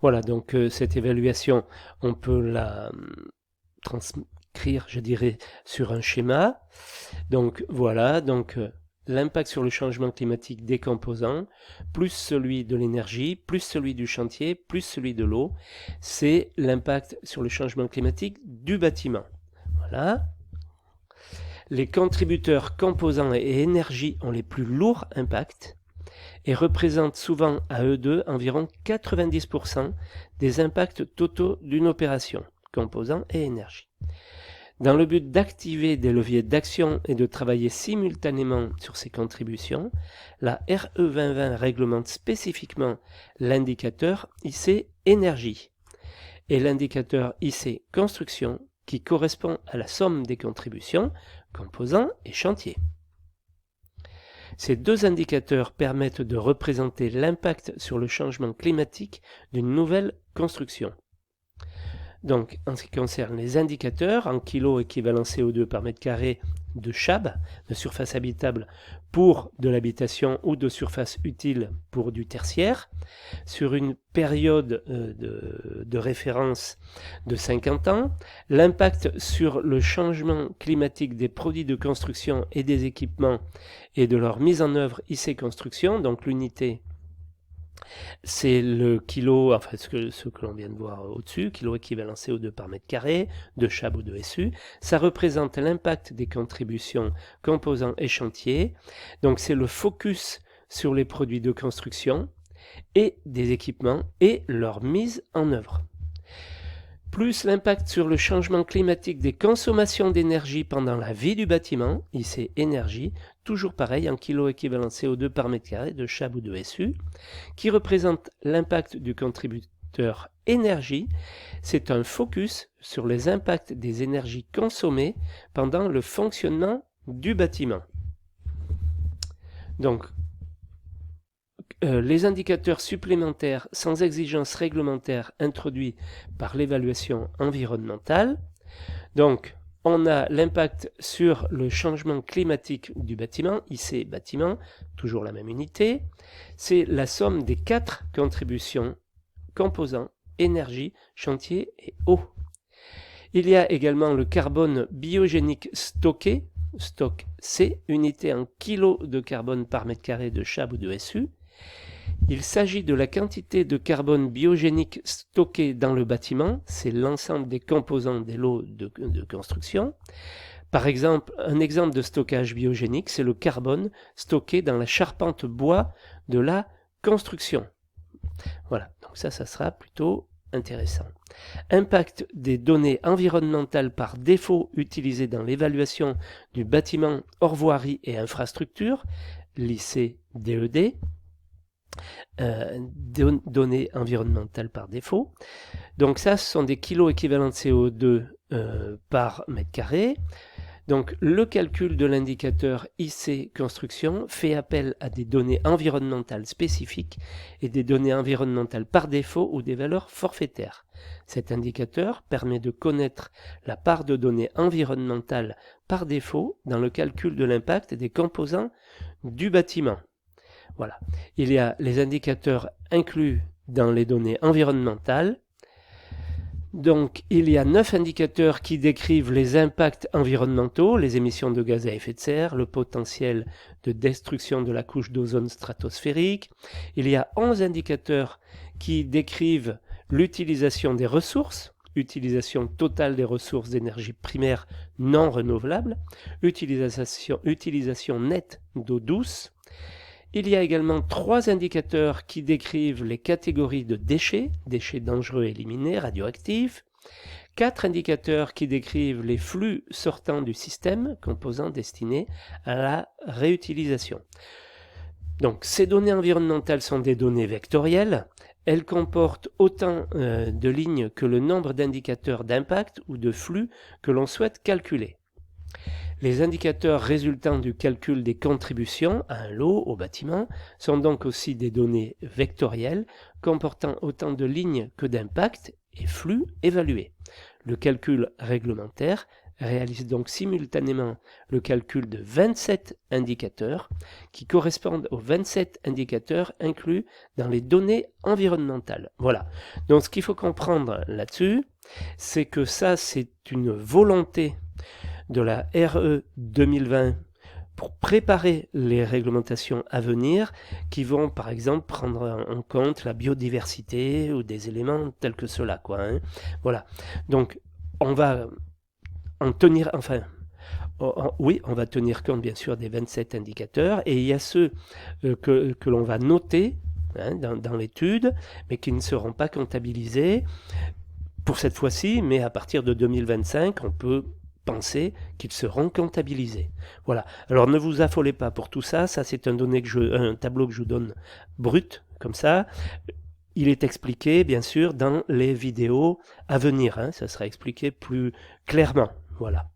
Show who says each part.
Speaker 1: Voilà, donc cette évaluation, on peut la transcrire, je dirais, sur un schéma. Donc voilà, donc l'impact sur le changement climatique des composants, plus celui de l'énergie, plus celui du chantier, plus celui de l'eau, c'est l'impact sur le changement climatique du bâtiment. Voilà. Les contributeurs composants et énergie ont les plus lourds impacts et représentent souvent à eux deux environ 90% des impacts totaux d'une opération, composants et énergie. Dans le but d'activer des leviers d'action et de travailler simultanément sur ces contributions, la RE 2020 réglemente spécifiquement l'indicateur IC énergie et l'indicateur IC construction qui correspond à la somme des contributions, composants et chantiers. Ces deux indicateurs permettent de représenter l'impact sur le changement climatique d'une nouvelle construction. Donc, en ce qui concerne les indicateurs, en kilos équivalent CO2 par mètre carré de CHAB, de surface habitable pour de l'habitation ou de surface utile pour du tertiaire, sur une période de référence de 50 ans, l'impact sur le changement climatique des produits de construction et des équipements et de leur mise en œuvre IC Construction, donc l'unité c'est le kilo, enfin ce que l'on vient de voir au-dessus, kilo équivalent CO2 par mètre carré, de CHAB ou de SU. Ça représente l'impact des contributions composants et chantiers. Donc c'est le focus sur les produits de construction et des équipements et leur mise en œuvre. Plus l'impact sur le changement climatique des consommations d'énergie pendant la vie du bâtiment, IC énergie, toujours pareil en kilo équivalent CO2 par mètre carré de CHAB ou de SU, qui représente l'impact du contributeur énergie. C'est un focus sur les impacts des énergies consommées pendant le fonctionnement du bâtiment. Donc, les indicateurs supplémentaires sans exigence réglementaire introduits par l'évaluation environnementale. Donc, on a l'impact sur le changement climatique du bâtiment, IC bâtiment, toujours la même unité. C'est la somme des 4 contributions, composants, énergie, chantier et eau. Il y a également le carbone biogénique stocké, stock C, unité en kilos de carbone par mètre carré de CHAB ou de SU. Il s'agit de la quantité de carbone biogénique stockée dans le bâtiment, c'est l'ensemble des composants des lots de construction. Par exemple, un exemple de stockage biogénique, c'est le carbone stocké dans la charpente bois de la construction. Voilà, donc ça sera plutôt intéressant. Impact des données environnementales par défaut utilisées dans l'évaluation du bâtiment hors voirie et infrastructure, l'ICDED. Données environnementales par défaut. Donc ça, ce sont des kilos équivalents de CO2 par mètre carré. Donc le calcul de l'indicateur IC construction fait appel à des données environnementales spécifiques et des données environnementales par défaut ou des valeurs forfaitaires. Cet indicateur permet de connaître la part de données environnementales par défaut dans le calcul de l'impact des composants du bâtiment. Voilà. Il y a les indicateurs inclus dans les données environnementales. Donc, il y a 9 indicateurs qui décrivent les impacts environnementaux, les émissions de gaz à effet de serre, le potentiel de destruction de la couche d'ozone stratosphérique. Il y a 11 indicateurs qui décrivent l'utilisation des ressources, utilisation totale des ressources d'énergie primaire non renouvelables, utilisation nette d'eau douce. Il y a également 3 indicateurs qui décrivent les catégories de déchets, déchets dangereux éliminés, radioactifs. 4 indicateurs qui décrivent les flux sortants du système, composants destinés à la réutilisation. Donc ces données environnementales sont des données vectorielles. Elles comportent autant de lignes que le nombre d'indicateurs d'impact ou de flux que l'on souhaite calculer. Les indicateurs résultant du calcul des contributions à un lot au bâtiment sont donc aussi des données vectorielles comportant autant de lignes que d'impacts et flux évalués. Le calcul réglementaire réalise donc simultanément le calcul de 27 indicateurs qui correspondent aux 27 indicateurs inclus dans les données environnementales. Voilà. Donc ce qu'il faut comprendre là-dessus, c'est que ça, c'est une volonté de la RE 2020 pour préparer les réglementations à venir qui vont par exemple prendre en compte la biodiversité ou des éléments tels que cela, quoi, hein. Voilà. Donc on va en tenir, enfin, oui, on va tenir compte bien sûr des 27 indicateurs et il y a ceux que l'on va noter, hein, dans l'étude, mais qui ne seront pas comptabilisés pour cette fois-ci, mais à partir de 2025, on peut penser qu'ils seront comptabilisés. Voilà. Alors ne vous affolez pas pour tout ça. Ça, c'est un tableau que je vous donne brut, comme ça. Il est expliqué, bien sûr, dans les vidéos à venir, hein. Ça sera expliqué plus clairement. Voilà.